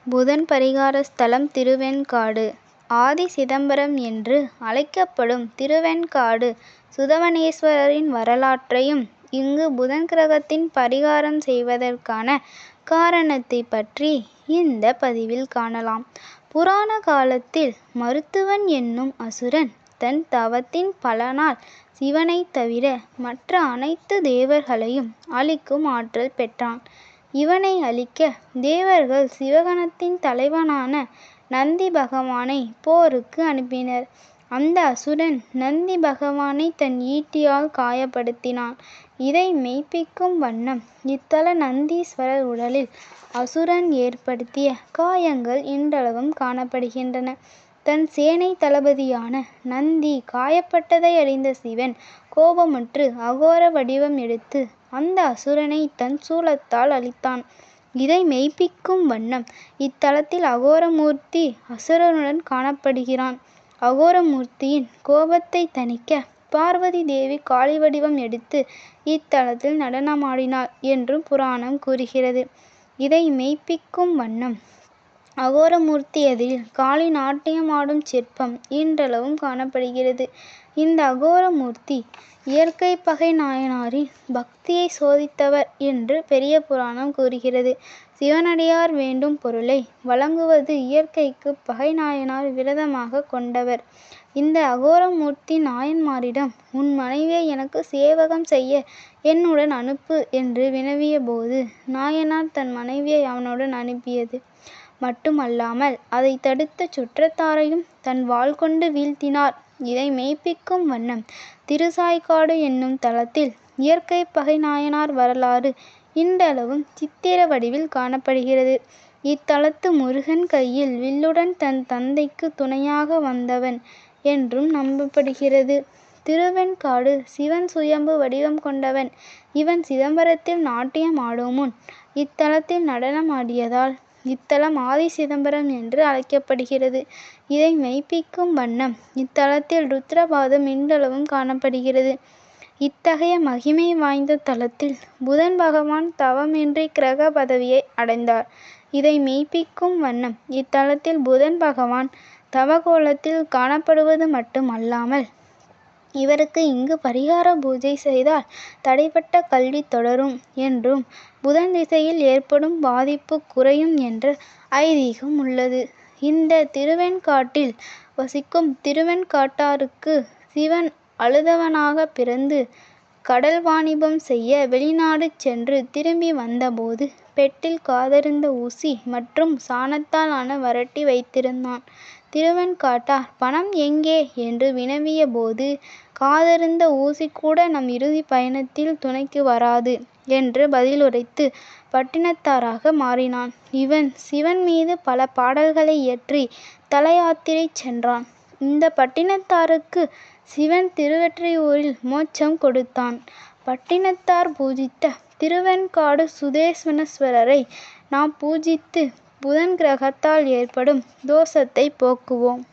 புதன் பரிகார ஸ்தலம் திருவெண்காடு. ஆதி சிதம்பரம் என்று அழைக்கப்படும் திருவெண்காடு சுதவனேஸ்வரரின் வரலாற்றையும் இங்கு புதன் கிரகத்தின் பரிகாரம் செய்வதற்கான காரணத்தை பற்றி இந்த பதிவில் காணலாம். புராண காலத்தில் மருத்துவன் என்னும் அசுரன் தன் தவத்தின் பலனால் சிவனை தவிர மற்ற அனைத்து தேவர்களையும் அழிக்கும் ஆற்றல் பெற்றான். இவனை அழிக்க தேவர்கள் சிவகணத்தின் தலைவனான நந்தி பகவானை போருக்கு அனுப்பினர். அந்த அசுரன் நந்தி பகவானை தன் ஈட்டியால் காயப்படுத்தினான். இதை மெய்ப்பிக்கும் வண்ணம் இத்தல நந்தீஸ்வரர் உடலில் அசுரன் ஏற்படுத்திய காயங்கள் இன்றளவும் காணப்படுகின்றன. தன் சேனை தளபதியான நந்தி காயப்பட்டதை அறிந்த சிவன் கோபமுற்று அகோர வடிவம் எடுத்து அந்த அசுரனை தன் சூலத்தால் அழித்தான். இதை மெய்ப்பிக்கும் வண்ணம் இத்தலத்தில் அகோரமூர்த்தி அசுரனுடன் காணப்படுகிறான். அகோரமூர்த்தியின் கோபத்தை தணிக்க பார்வதி தேவி காளி வடிவம் எடுத்து இத்தலத்தில் நடனமாடினாள் என்றும் புராணம் கூறுகிறது. இதை மெய்ப்பிக்கும் வண்ணம் அகோரமூர்த்தி எதிரில் காளி நாட்டியமாடும் சிற்பம் இன்றளவும் காணப்படுகிறது. இந்த அகோரமூர்த்தி இயற்கை பகை நாயனாரின் பக்தியை சோதித்தவர் என்று பெரிய புராணம் கூறுகிறது. சிவனடியார் வேண்டும் பொருளை வழங்குவது இயற்கைக்கு பகை நாயனார் விரதமாக கொண்டவர். இந்த அகோரமூர்த்தி நாயன்மாரிடம் உன் மனைவியை எனக்கு சேவகம் செய்ய என்னுடன் அனுப்பு என்று வினவிய போது நாயனார் தன் மனைவியை அவனுடன் அனுப்பியது மட்டுமல்லாமல் அதை தடுத்த சுற்றத்தாரையும் தன் வாள் கொண்டு வீழ்த்தினார். இதை மெய்ப்பிக்கும் வண்ணம் திருசாய்க்காடு என்னும் தலத்தில் இயற்கை பகை நாயனார் வரலாறு இன்றளவும் சித்திர வடிவில் காணப்படுகிறது. இத்தலத்து முருகன் கையில் வில்லுடன் தன் தந்தைக்கு துணையாக வந்தவன் என்றும் நம்பப்படுகிறது. திருவெண்காடு சிவன் சுயம்பு வடிவம் கொண்டவன். இவன் சிதம்பரத்தில் நாட்டியம் ஆடும் முன் இத்தலத்தில் நடனம் ஆடியதால் இத்தலம் ஆதி சிதம்பரம் என்று அழைக்கப்படுகிறது. இதை மெய்ப்பிக்கும் வண்ணம் இத்தலத்தில் ருத்ரபாதம் இன்றளவும் காணப்படுகிறது. இத்தகைய மகிமை வாய்ந்த தலத்தில் புதன் பகவான் தவமின்றி கிரக பதவியை அடைந்தார். இதை மெய்ப்பிக்கும் வண்ணம் இத்தலத்தில் புதன் பகவான் தவகோலத்தில் காணப்படுவது மட்டுமல்லாமல் இவருக்கு இங்கு பரிகார பூஜை செய்தால் தடைப்பட்ட கல்வி தொடரும் என்றும் புதன் திசையில் ஏற்படும் பாதிப்பு குறையும் என்ற ஐதீகம் உள்ளது. இந்த திருவெண்காட்டில் வசிக்கும் திருவெண்காட்டாருக்கு சிவன் அழுதவனாக பிறந்து கடல் வாணிபம் செய்ய வெளிநாடு சென்று திரும்பி வந்தபோது பெட்டில் காதருந்த ஊசி மற்றும் சாணத்தால் ஆன வரட்டி வைத்திருந்தான். திருவெண்காட்டார் பணம் எங்கே என்று வினவிய போது காதருந்த ஊசி கூட நம் இறுதி பயணத்தில் துணைக்கு வராது என்று பதிலுரைத்து பட்டினத்தாராக மாறினான். இவன் சிவன் மீது பல பாடல்களை இயற்றி தல யாத்திரை சென்றான். இந்த பட்டினத்தாருக்கு சிவன் திருவெற்றியூரில் மோட்சம் கொடுத்தான். பட்டினத்தார் பூஜித்த திருவெண்காடு சுதேஸ்வனேஸ்வரரை நாம் பூஜித்து புதன் கிரகத்தால் ஏற்படும் தோஷத்தை போக்குவோம்.